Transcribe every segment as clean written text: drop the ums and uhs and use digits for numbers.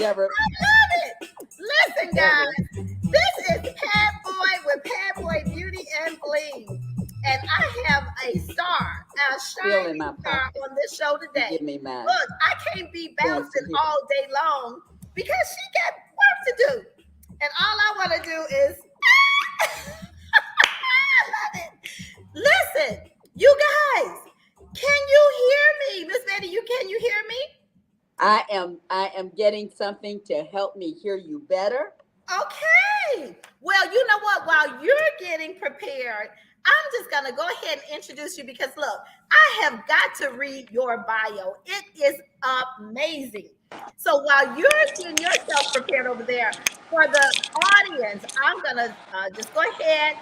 Never. I love it. Listen, guys, this is Pat Boy with Pat Boy Beauty and Bling. And I have a star, a Still in shining my star pocket. on this show You today. give me mine. Look, I can't be Going to bouncing here. all day long because she got work to do. And all I want to do is, I love it. Listen, you guys, can you hear me? Miss Betty, can you hear me? I am getting something to help me hear you better. Okay. Well, you know what? While you're getting prepared, I'm just going to go ahead and introduce you because look, I have got to read your bio. It is amazing. So while you're getting yourself prepared over there for the audience, I'm going to just go ahead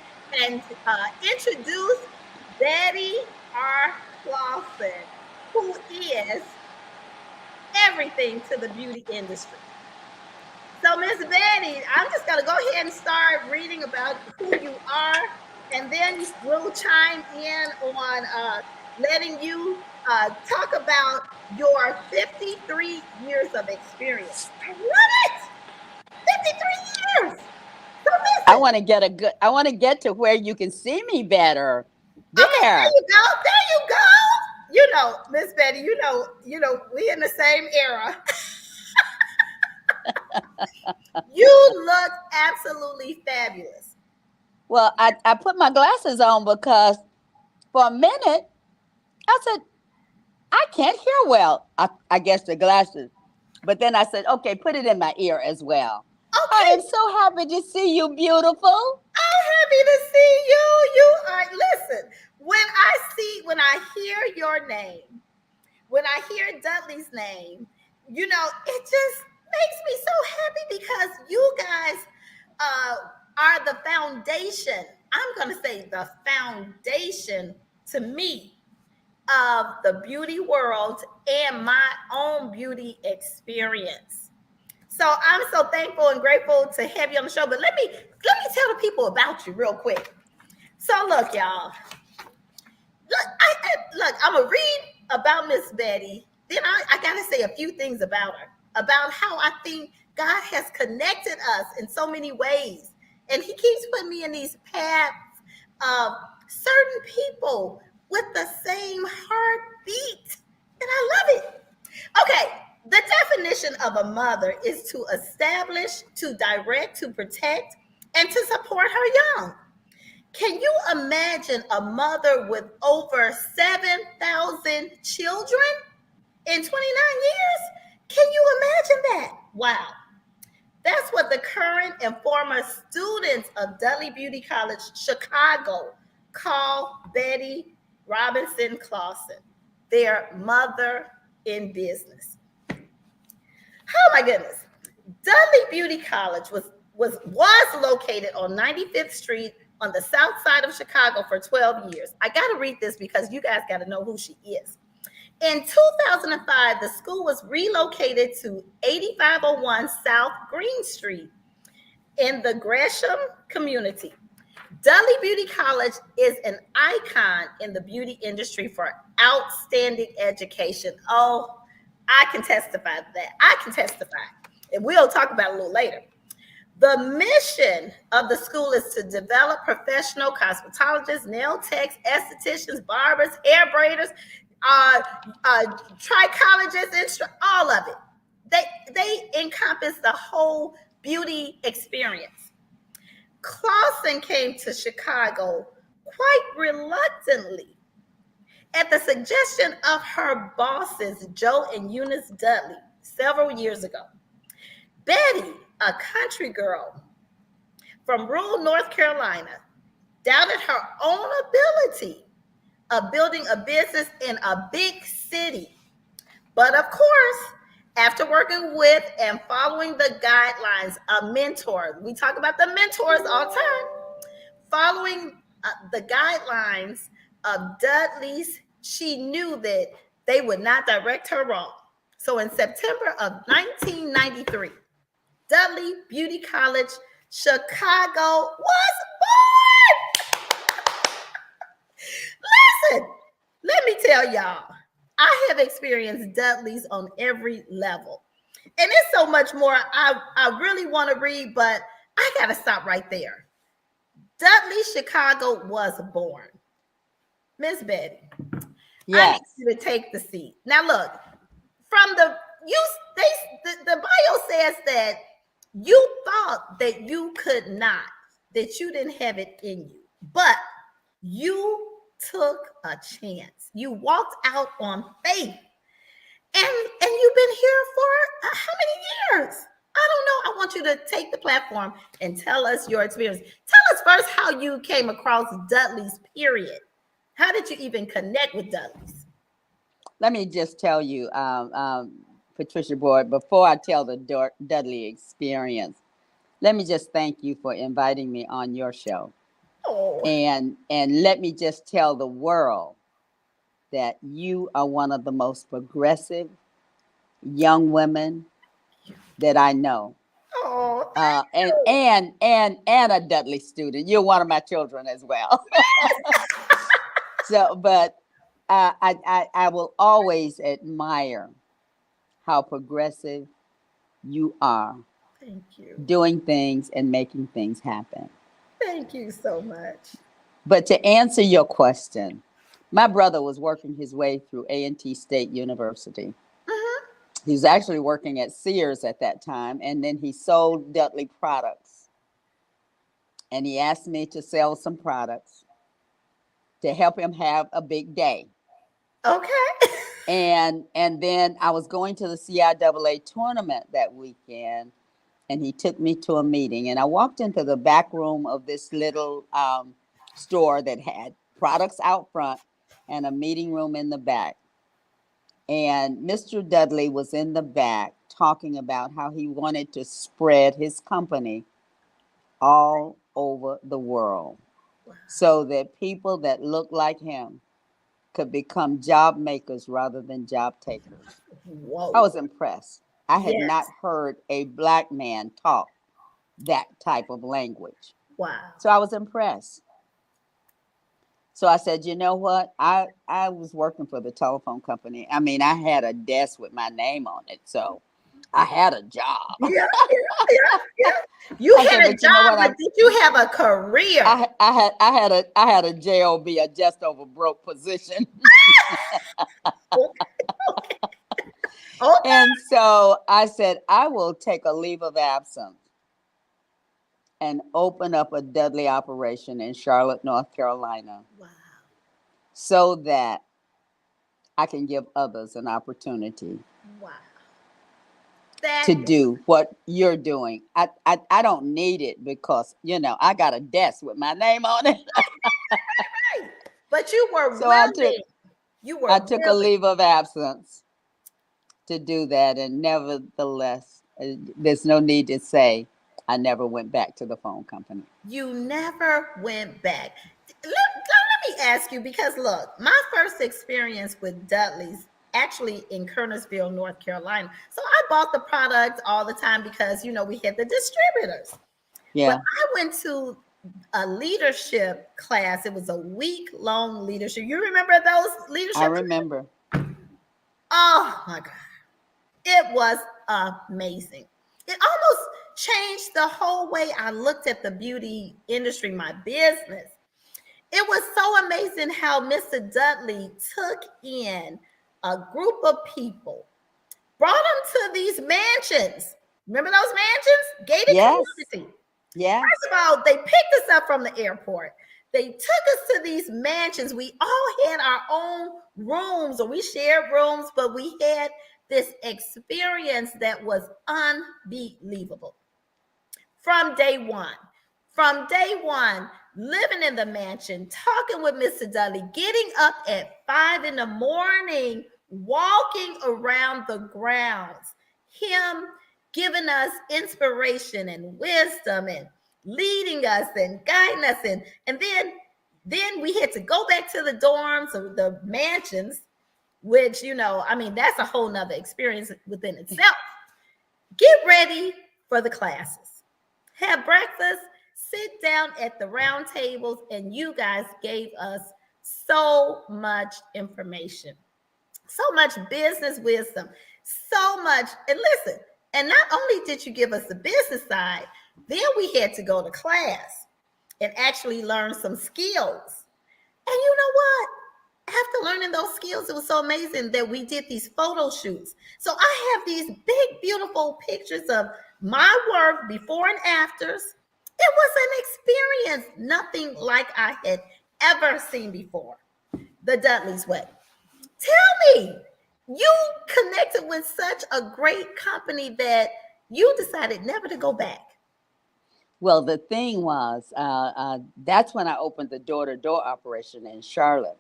and introduce Betty R. Clausen, who is everything to the beauty industry. So, Miss Betty, I'm just going to go ahead and start reading about who you are, and then we'll chime in on letting you talk about your 53 years of experience. I love it! 53 years! So, I listen. want to get a good. I want to get to where you can see me better. Okay, there There. you go. There you go. You know, Miss Betty, we in the same era. You look absolutely fabulous. Well, I put my glasses on because for a minute I said I can't hear well. I guess the glasses. But then I said, okay, put it in my ear as well. I am Okay, so happy to see you, beautiful. I'm happy to see you. You are, listen, when I hear your name, when I hear Dudley's name, it just makes me so happy because you guys uh, are the foundation. I'm going to say the foundation to me of the beauty world and my own beauty experience. So I'm so thankful and grateful to have you on the show. But let me tell the people about you real quick. So look, y'all. Look. I'm gonna read about Miss Betty. Then I gotta say a few things about her, about how I think God has connected us in so many ways, and He keeps putting me in these paths of certain people with the same heartbeat, and I love it. Okay, the definition of a mother is to establish, to direct, to protect, and to support her young. Can you imagine a mother with over 7,000 children in 29 years? Can you imagine that? Wow. That's what the current and former students of Dudley Beauty College, Chicago, call Betty Robinson Clausen, their mother in business. Oh my goodness. Dudley Beauty College was located on 95th Street on the south side of Chicago for 12 years. I got to read this because you guys got to know who she is. In 2005, the school was relocated to 8501 South Green Street in the Gresham community. Dudley Beauty College is an icon in the beauty industry for outstanding education. Oh, I can testify to that. I can testify. And we'll talk about it a little later. The mission of the school is to develop professional cosmetologists, nail techs, estheticians, barbers, hair braiders, trichologists, all of it. They encompass the whole beauty experience. Clausen came to Chicago quite reluctantly at the suggestion of her bosses, Joe and Eunice Dudley, several years ago. Betty, a country girl from rural North Carolina, doubted her own ability of building a business in a big city. But of course, after working with and following the guidelines of mentors, we talk about the mentors all the time, following the guidelines of Dudley's, she knew that they would not direct her wrong. So in September of 1993, Dudley Beauty College, Chicago was born. Listen, let me tell y'all, I have experienced Dudley's on every level. And it's so much more I really want to read, but I got to stop right there. Dudley Chicago was born. Miss Betty, I need Yes. you to take the seat. Now, look, from the you the bio says that you thought that you could not, that you didn't have it in you, but you took a chance. You walked out on faith, and you've been here for how many years? I don't know. I want you to take the platform and tell us your experience. Tell us first how you came across Dudley's period. How did you even connect with Dudley's? Let me just tell you, Patricia Boyd, before I tell the Dudley experience, let me just thank you for inviting me on your show. Oh, And let me just tell the world that you are one of the most progressive young women that I know. oh, And a Dudley student. You're one of my children as well. So, but I will always admire how progressive you are, thank you. doing things and making things happen. Thank you so much. But to answer your question, my brother was working his way through A&T State University. Mhm. He was actually working at Sears at that time, and then he sold Dudley products. And he asked me to sell some products to help him have a big day. Okay. And then I was going to the CIAA tournament that weekend, and he took me to a meeting. And I walked into the back room of this little store that had products out front and a meeting room in the back. And Mr. Dudley was in the back talking about how he wanted to spread his company all over the world so that people that look like him could become job makers rather than job takers. I Whoa. was impressed. I had not Yes. heard a black man talk that type of language. Wow. So I was impressed. So I said, you know what? I was working for the telephone company. I mean, I had a desk with my name on it. So I had a job. Yeah, yeah, yeah, yeah. You I had said, a but you know job, what? but did you have a career? I had a job, a just over broke position. Okay. Okay. And so I said, I will take a leave of absence and open up a Dudley operation in Charlotte, North Carolina, Wow. so that I can give others an opportunity Wow. That to is do what you're doing. I don't need it because, I got a desk with my name on it. right. But you were So I took willing. You were I took a willing. leave of absence to do that, and nevertheless, there's no need to say I never went back to the phone company. You never went back. Let me ask you, because look, my first experience with Dudley's actually in Kernersville, North Carolina. So I bought the product all the time because we had the distributors. But Yeah, I went to a leadership class. It was a week-long leadership. You remember those I leadership? remember. Oh my God. It was amazing. It almost changed the whole way I looked at the beauty industry, my business. It was so amazing how Mr. Dudley took in a group of people, brought them to these mansions. Remember those mansions? Gated Yes, community. yes. First of all, they picked us up from the airport. They took us to these mansions. We all had our own rooms, or we shared rooms, but we had this experience that was unbelievable from day one. From day one, living in the mansion, talking with Mr. Dudley, getting up at 5 in the morning, walking around the grounds, him giving us inspiration and wisdom and leading us and guiding us. And then we had to go back to the dorms or the mansions, which, I mean, that's a whole nother experience within itself. Get ready for the classes, have breakfast, sit down at the round tables, and you guys gave us so much information, so much business wisdom, so much. And listen, And not only did you give us the business side, then we had to go to class and actually learn some skills. And you know what? After learning those skills, it was so amazing that we did these photo shoots. So I have these big, beautiful pictures of my work before and afters. It was an experience, nothing like I had ever seen before. The Dudley's way. Tell me, you connected with such a great company that you decided never to go back. Well, the thing was, that's when I opened the door-to-door operation in Charlotte.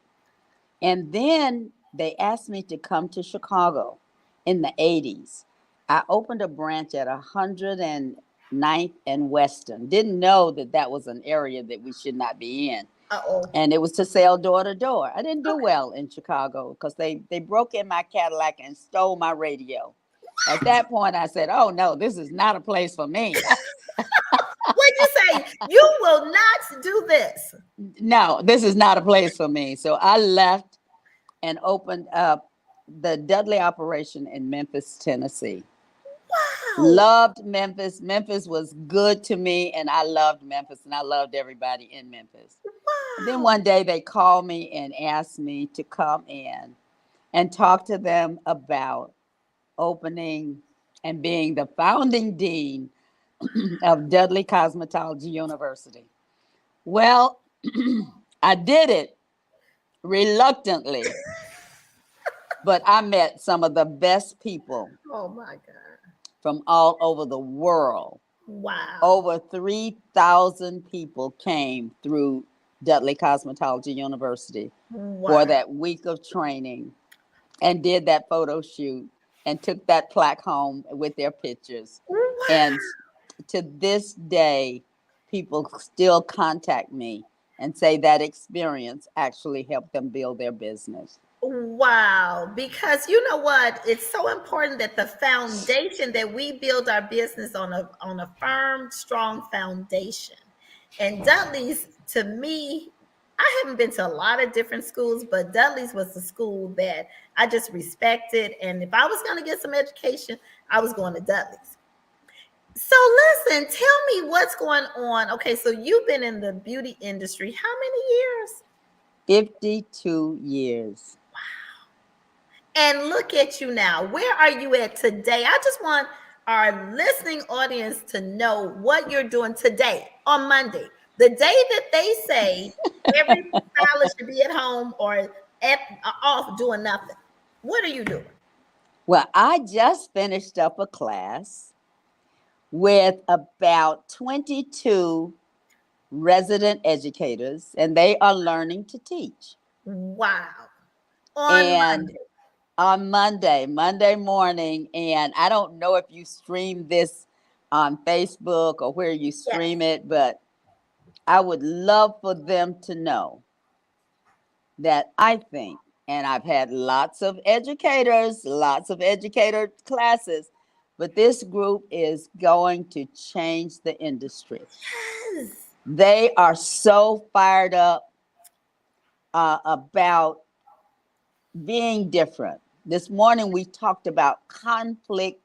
And then they asked me to come to Chicago in the 80s. I opened a branch at 109th and Western. Didn't know that that was an area that we should not be in. Uh-oh. And it was to sell door to door. I didn't do Okay. well in Chicago because they broke in my Cadillac and stole my radio. At that point, I said, "Oh no, this is not a place for me." What'd you say? You will not do this. No, this is not a place for me. So I left and opened up the Dudley operation in Memphis, Tennessee. Wow. Loved Memphis. Memphis was good to me, and I loved Memphis, and I loved everybody in Memphis. And then Wow. one day they called me and asked me to come in and talk to them about opening and being the founding dean of Dudley Cosmetology University. Well, I did it reluctantly, but I met some of the best people Oh my God. from all over the world. Wow. Over 3,000 people came through Dudley Cosmetology University for Wow. that week of training and did that photo shoot and took that plaque home with their pictures. Wow. And to this day, people still contact me and say that experience actually helped them build their business. Wow. Because you know what? It's so important that the foundation that we build our business on a firm, strong foundation. And Dudley's, to me, I haven't been to a lot of different schools, but Dudley's was the school that I just respected. And if I was going to get some education, I was going to Dudley's. So listen, tell me what's going on. Okay, so you've been in the beauty industry how many years? 52 years. And look at you now. Where are you at today? I just want our listening audience to know what you're doing today on Monday, the day that they say every stylist should be at home or at off doing nothing. What are you doing? Well, I just finished up a class with about 22 resident educators, and they are learning to teach. Wow. On And Monday. on Monday morning, and I don't know if you stream this on Facebook or where you Yes. stream it, but I would love for them to know that I think, and I've had lots of educators, lots of educator classes, but this group is going to change the industry. Yes. They are so fired up about being different. This morning we talked about conflict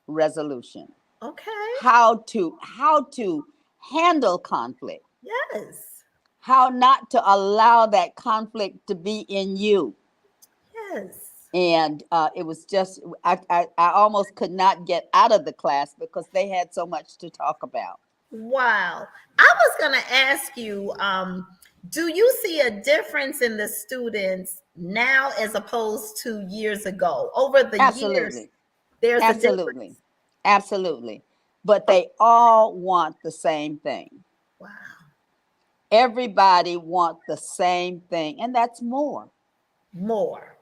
resolution, Okay. how to handle conflict, Yes. how not to allow that conflict to be in you. Yes. And it was just I almost could not get out of the class because they had so much to talk about. Wow. I was going to ask you, do you see a difference in the students now as opposed to years ago? Over the years, Absolutely. there's a Absolutely. difference. Absolutely. But they all want the same thing. Wow. Everybody wants the same thing, and that's more. More.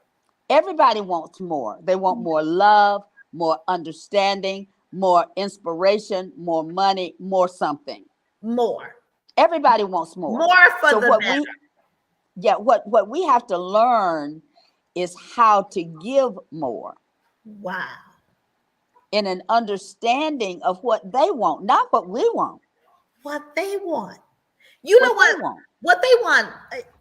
Everybody wants more. They want more love, more understanding, more inspiration, more money, more something. More. Everybody wants more. More for So the what better. what we have to learn is how to give more Wow. in an understanding of what they want, not what we want. What they want. You know what they what? want. What they want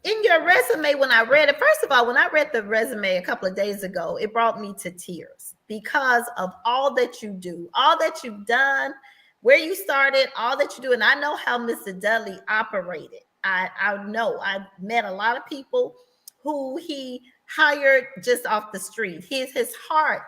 in your resume, when I read it, first of all, when I read the resume a couple of days ago, it brought me to tears because of all that you do, all that you've done, where you started, all that you do. And I know how Mr. Dudley operated. I know I met a lot of people who he hired just off the street. His heart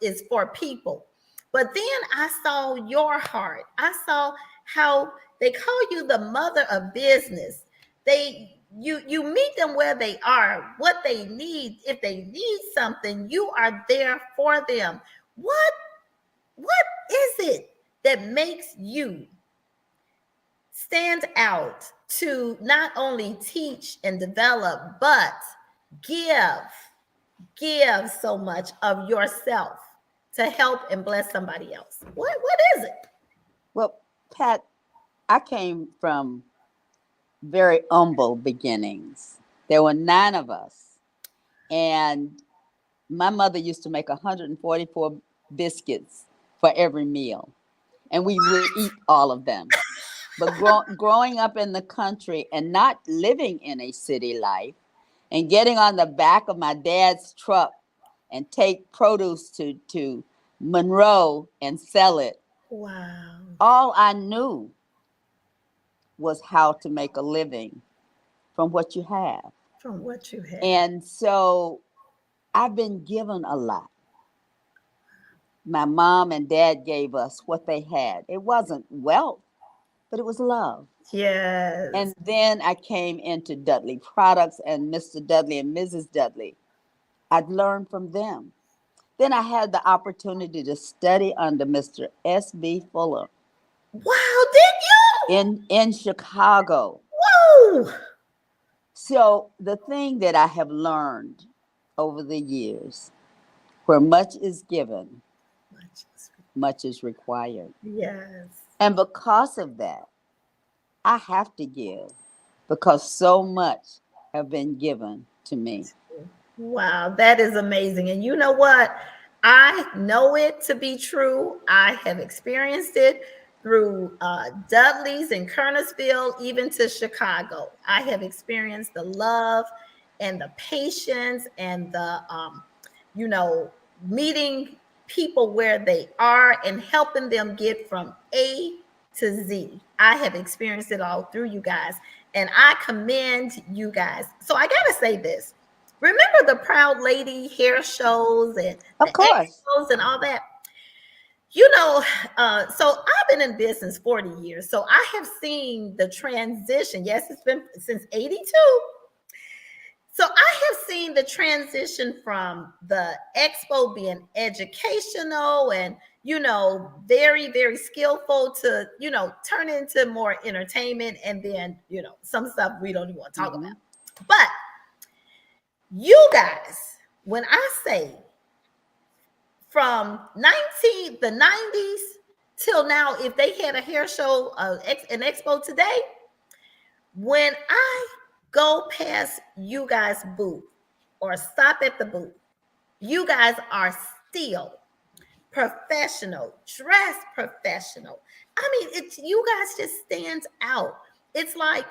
is for people. But then I saw your heart. I saw how they call you the mother of business. You meet them where they are, what they need. If they need something, you are there for them. What is it that makes you stand out to not only teach and develop, but give give so much of yourself to help and bless somebody else? What is it? Well, Pat, I came from very humble beginnings. There were 9 of us, and my mother used to make 144 biscuits for every meal, and we would eat all of them. But growing up in the country and not living in a city life, and getting on the back of my dad's truck and take produce to Monroe and sell it, Wow. all I knew was how to make a living from what you have. From what you have. And so I've been given a lot. My mom and dad gave us what they had. It wasn't wealth, but it was love. Yes. And then I came into Dudley Products and Mr. Dudley and Mrs. Dudley. I'd learned from them. Then I had the opportunity to study under Mr. S.B. Fuller Wow, did you? in Chicago. Whoa. So the thing that I have learned over the years, where much is given, much is required. Yes. And because of that, I have to give because so much have been given to me. Wow, that is amazing. And you know what? I know it to be true. I have experienced it through Dudley's in Kernersville, even to Chicago. I have experienced the love and the patience and the, you know, meeting people where they are and helping them get from A to Z. I have experienced it all through you guys, and I commend you guys. So I got to say this. Remember the Proud Lady hair shows and the Of course. expos and all that? You know, so I've been in business 40 years. So I have seen the transition. Yes, it's been since 82. So I have seen the transition from the expo being educational and, you know, very, very skillful to, you know, turn into more entertainment. And then, you know, some stuff we don't even want to talk about. But you guys, when I say from the 90s till now, if they had a hair show, an expo today, when I go past you guys' booth or stop at the booth, you guys are still professional, dressed professional. I mean, it's you guys just stand out. It's like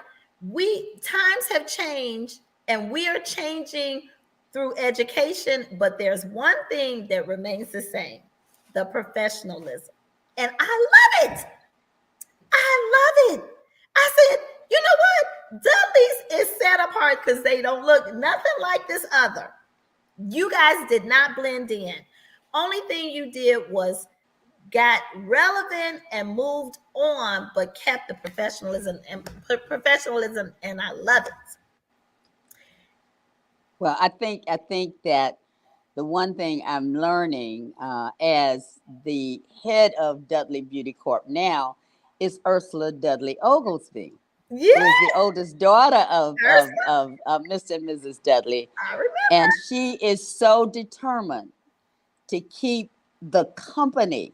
times have changed and we are changing through education, but there's one thing that remains the same: the professionalism. And I love it. I love it. I said, you know what? Dudley's is set apart because they don't look nothing like this other. You guys did not blend in. Only thing you did was got relevant and moved on, but kept the professionalism, and I love it. Well, I think that the one thing I'm learning as the head of Dudley Beauty Corp now is Ursula Dudley Oglesby, Yeah, who is the oldest daughter of Ursula. Mr. and Mrs. Dudley. I remember. And she is so determined to keep the company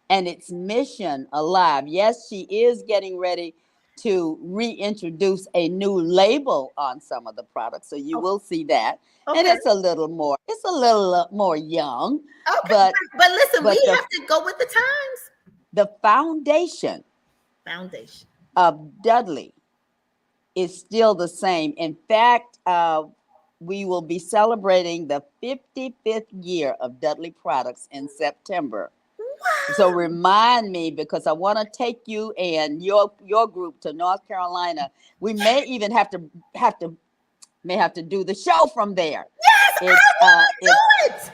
and its mission alive. Yes, she is getting ready to reintroduce a new label on some of the products. So you will see that. Okay. And it's a little more young. Okay. But listen, but we have to go with the times. the foundation Foundation of Dudley It's still the same. In fact, we will be celebrating the 55th year of Dudley Products in September. So Wow. remind me, because I want to take you and your group to North Carolina. We may even have to do the show from there. Yes, I It's want to do it.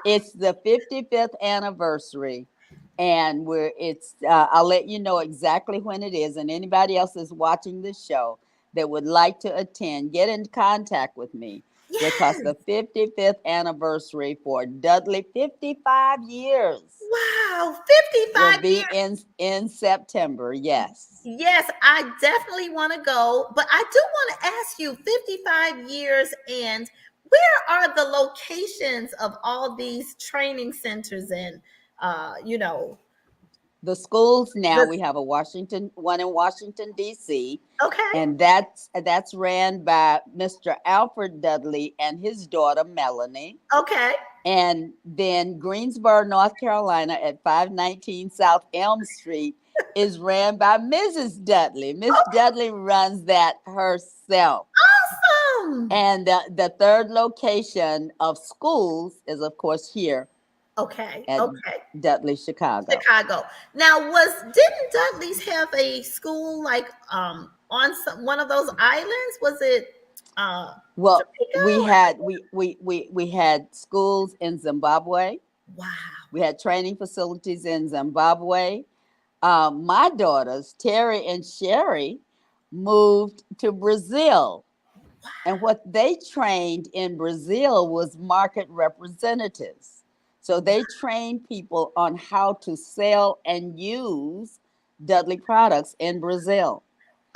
it's the 55th anniversary, and I'll let you know exactly when it is, and anybody else that's watching this show that would like to attend, get in contact with me, because Yes. the 55th anniversary for Dudley, 55 years, Wow. will 55 be years. in September. Yes. Yes, I definitely want to go, but I do want to ask you 55 years, and where are the locations of all these training centers and you know, The schools now, the we have one in Washington D.C., okay, and that's ran by Mr. Alfred Dudley and his daughter Melanie. okay, And then Greensboro, North Carolina, at 519 South Elm Street, is ran by Mrs. Dudley. Miss okay, Dudley runs that herself. awesome. And the third location of schools is, of course, here Okay, at okay. Dudley, Chicago. Chicago. Now, was didn't Dudley's have a school like on one of those islands? Was it uh Well, Jamaica we or had we had schools in Zimbabwe. wow. We had training facilities in Zimbabwe. My daughters, Terry and Sherry, moved to Brazil. And what they trained in Brazil was market representatives. So they trained people on how to sell and use Dudley products in Brazil.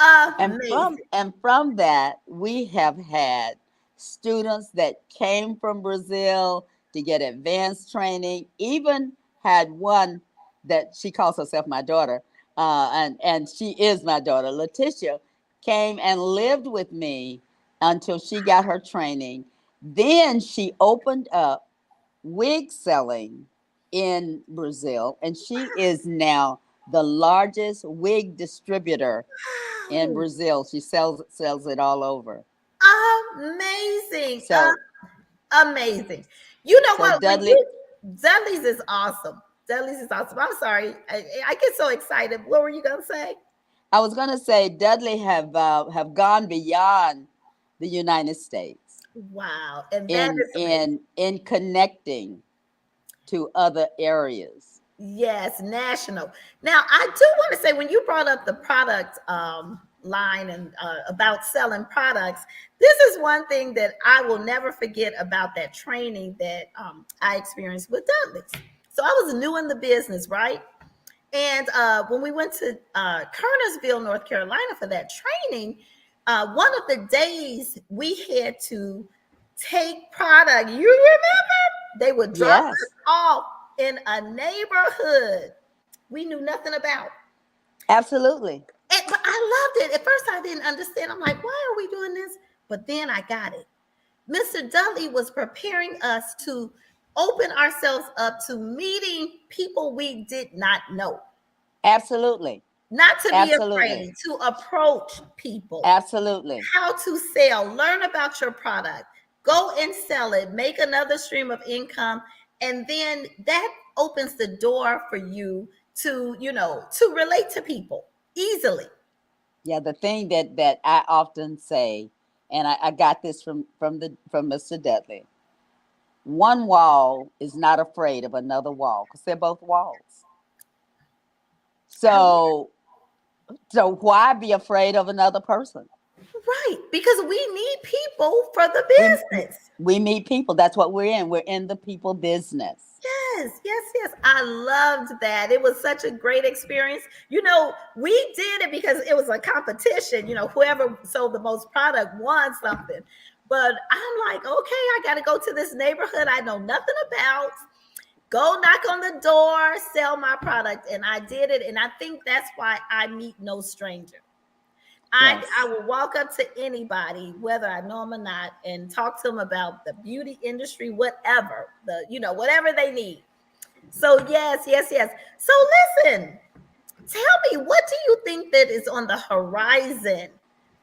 Amazing. And from that, we have had students that came from Brazil to get advanced training. Even had one that she calls herself my daughter, and she is my daughter. Letitia came and lived with me until she got her training. Then she opened up wig selling in Brazil, and she is now the largest wig distributor in Wow. Brazil. She sells it all over. Amazing. So Amazing. You know so what? When Dudley, you Dudley's is awesome. Dudley's is awesome. I'm sorry. I get so excited. What were you gonna say? I was going to say Dudley have gone beyond the United States Wow. And that is amazing. in connecting to other areas. Yes, national. Now, I do want to say when you brought up the product line and about selling products, this is one thing that I will never forget about that training that I experienced with Dudley's. So I was new in the business, right? And when we went to Kernersville, North Carolina for that training, one of the days we had to take product. You remember? They would drop us Yes, off in a neighborhood we knew nothing about. absolutely. But I loved it. At first, I didn't understand. I'm like, why are we doing this? But then I got it. Mr. Dudley was preparing us to open ourselves up to meeting people we did not know, Absolutely. not to be Absolutely. afraid, to approach people, Absolutely. how to sell, learn about your product, go and sell it, make another stream of income. And then that opens the door for you to, to relate to people easily. Yeah, the thing that I often say, and I got this from Mr. Dudley. One wall is not afraid of another wall because they're both walls. I So why be afraid of another person? Right, because we need people for the We business. we meet people. That's what we're in. We're in the people business. Yes, yes, yes. I loved that. It was such a great experience. We did it because it was a competition. Whoever sold the most product won something. But I'm like, okay, I got to go to this neighborhood I know nothing about, go knock on the door, sell my product. And I did it. And I think that's why I meet no stranger. I Yes. will walk up to anybody, whether I know them or not, and talk to them about the beauty industry, whatever whatever they need. So yes, yes, yes. So listen, Tell me, what do you think that is on the horizon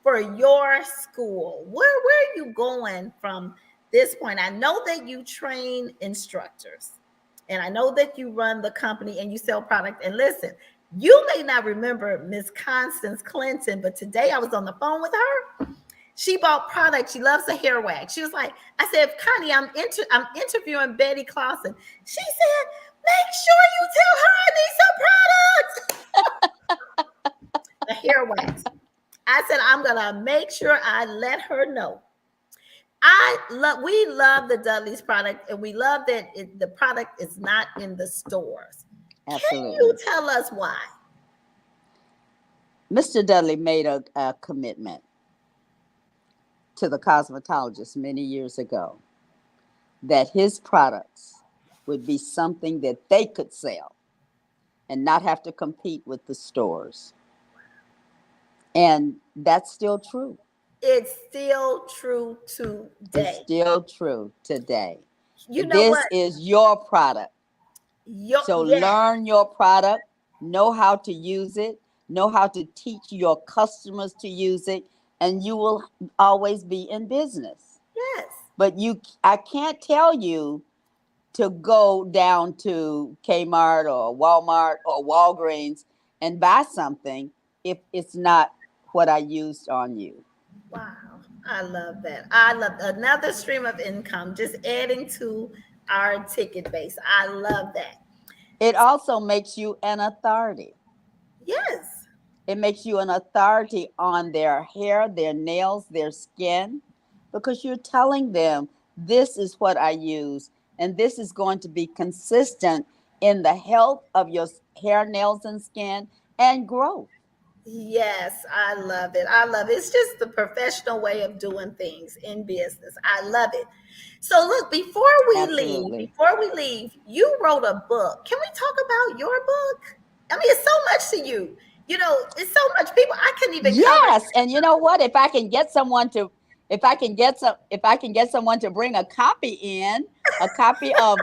for your school? Where are you going from this point? I know that you train instructors, and I know that you run the company and you sell product. And listen, you may not remember Miss Constance Clinton, but today I was on the phone with her. She bought products. She loves a hair wax. She was like, I said, Connie, I'm interviewing Betty Clausen. She said, make sure you tell her I need some products. The hair wax. I said, I'm gonna make sure I let her know. We love the Dudley's product, and we love that the product is not in the stores. Can you Absolutely. tell us why? Mr. Dudley made a commitment to the cosmetologist many years ago that his products would be something that they could sell and not have to compete with the stores. And that's still true. It's still true It's today. still true today. You know This what? is your product. So Yes, learn your product, know how to use it, know how to teach your customers to use it, and you will always be in business. yes. But I can't tell you to go down to Kmart or Walmart or Walgreens and buy something if it's not what I used on you. Wow. I love that. I love another stream of income, just adding to our ticket base. I love that. It also makes you an authority. Yes. It makes you an authority on their hair, their nails, their skin, because you're telling them this is what I use and this is going to be consistent in the health of your hair, nails, and skin and growth. Yes, I love it. I love it. It's just the professional way of doing things in business. I love it. So look, Absolutely. before we leave, you wrote a book. Can we talk about your book? I mean, it's so much to you. You know, it's so much people I couldn't even cover. Yes, and you know what? If I can get someone to, if I can get someone to bring a copy in, a copy of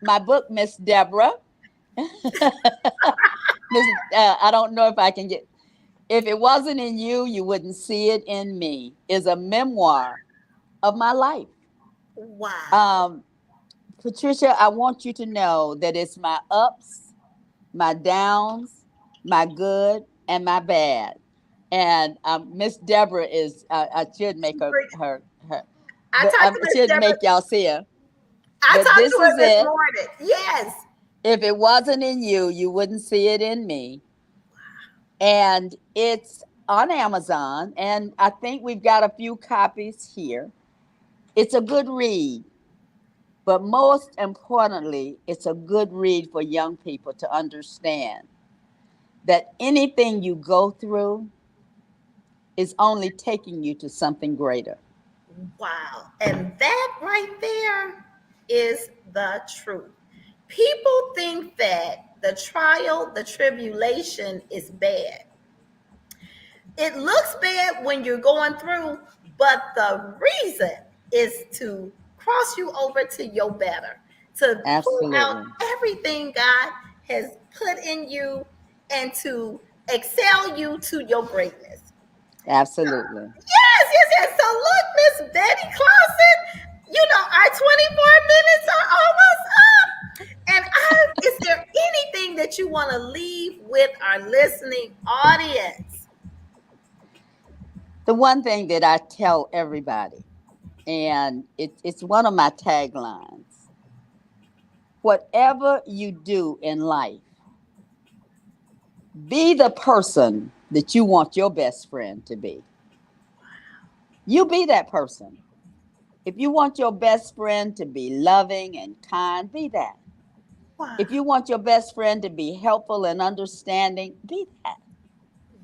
my book, Miss Deborah. Miss, I don't know if I can get. If it wasn't in you, you wouldn't see it in me. Is a memoir of my life. Wow. Um, Patricia, I want you to know that it's my ups, my downs, my good, and my bad. And Miss Deborah is, I should make her, I but talked to I Miss should Deborah. make y'all see her. I But talked to this her is this it. morning. Yes. If it wasn't in you, you wouldn't see it in me. And it's on Amazon. And I think we've got a few copies here. It's a good read. But most importantly, it's a good read for young people to understand that anything you go through is only taking you to something greater. Wow. And that right there is the truth. People think that the trial, the tribulation is bad. It looks bad when you're going through, but the reason is to cross you over to your better, to pull out Absolutely. everything God has put in you and to excel you to your greatness. Absolutely. Yes, yes, yes. So look, Miss Betty Clausen, you know, our 24 minutes are almost up. And is there anything that you want to leave with our listening audience? The one thing that I tell everybody, and it's one of my taglines, whatever you do in life, be the person that you want your best friend to be. You be that person. If you want your best friend to be loving and kind, be that. Wow, If you want your best friend to be helpful and understanding, be that.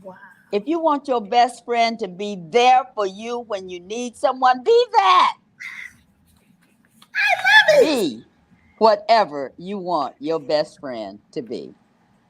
wow. If you want your best friend to be there for you when you need someone, be that. I love it. Be whatever you want your best friend to be.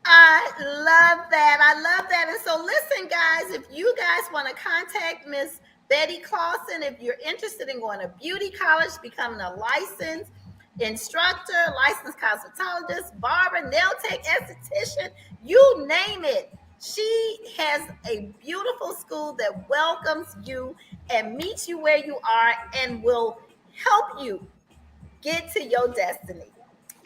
I love that. I love that. And so, listen, guys, if you guys want to contact Miss Betty Clausen, if you're interested in going to beauty college, becoming a licensed instructor, licensed cosmetologist, barber, nail tech, esthetician, You name it. She has a beautiful school that welcomes you and meets you where you are and will help you get to your destiny.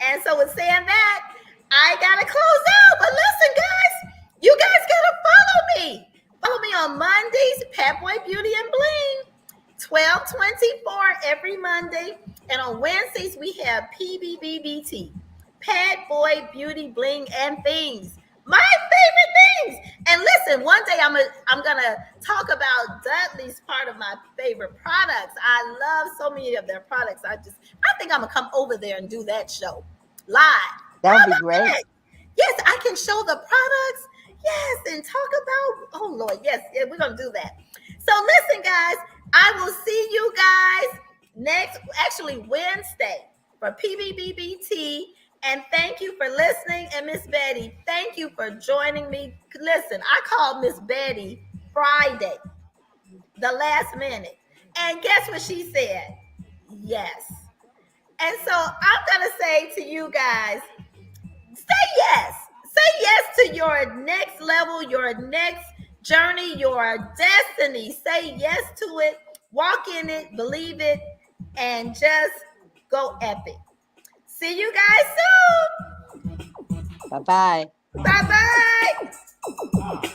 And so, with saying that, I gotta close out. But listen, guys, you guys gotta follow me. Follow me on Mondays, Pat Boy Beauty and Bling, 12:24 every Monday. And on Wednesdays, we have PBBBT, Pat Boy Beauty Bling and Things. My favorite things. And listen, one day I'm gonna talk about Dudley's part of my favorite products. I love so many of their products. I think I'm gonna come over there and do that show live. That How would be about great. that? Yes, I can show the products. Yes, and talk about, oh Lord, yes, yeah, we're gonna do that. So listen, guys, I will see you guys actually Wednesday for PBBBT. And thank you for listening. And Miss Betty, thank you for joining me. Listen, I called Miss Betty Friday, the last minute. And guess what she said? Yes. And so I'm going to say to you guys, say yes. Say yes to your next level, your next journey, your destiny. Say yes to it. Walk in it, believe it, and just go epic. See you guys soon. Bye bye. Bye bye.